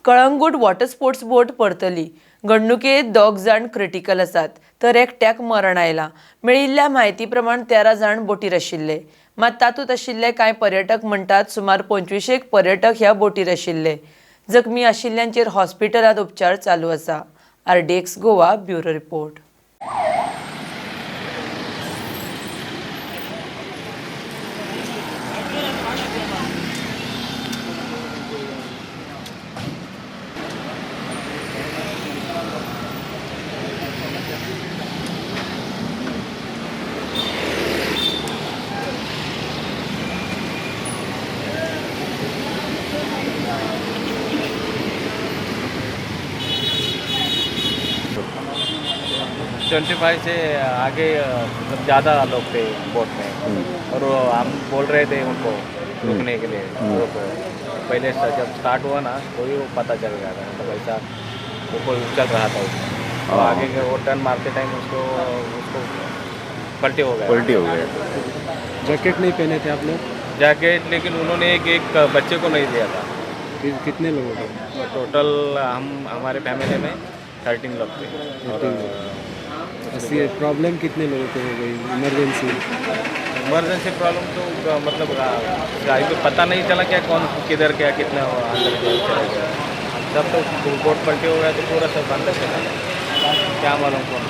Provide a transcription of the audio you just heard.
Calangute water sports बोट परतली. घडणुकेत 2 जाण critical आसात तर एकट्याक मरण आयलां. मेळिल्ल्या म्हायती प्रमाण 13 जाण बोटीर आशिल्ले. मात तातूंत आशिल्ले कांय पर्यटक म्हणटात सुमार 25 पर्यटक ह्या बोटीर आशिल्ले. जखमी आशिल्ल्यांचेर हॉस्पिटलांत उपचार चालू आसा. RDX Goa bureau report. Twenty five से आगे मतलब ज़्यादा लोग थे बोट में और हम बोल रहे थे उनको रुकने के लिए रुको। पहले जब स्टार्ट हुआ ना तो ही वो पता चल गया था, मतलब ऐसा ऊपर चल रहा था उसमें। और आगे के वो टर्न मारते टाइम उसको उसको पलटी हो गया। जैकेट नहीं पहने थे आप लोग? जैकेट लेकिन उन्होंने एक बच्चे को नहीं दिया था। कितने लोगों को? टोटल हमारे फैमिली में 13 लोग थे। और ऐसी प्रॉब्लम कितने लोगों को हो गई? इमरजेंसी प्रॉब्लम तो मतलब गाड़ी को पता नहीं चला क्या कौन किधर क्या कितना अंदर चला गया। जब तो बोट पलटी हो गया तो पूरा सब अंदर चला गया, क्या मालूम कौन।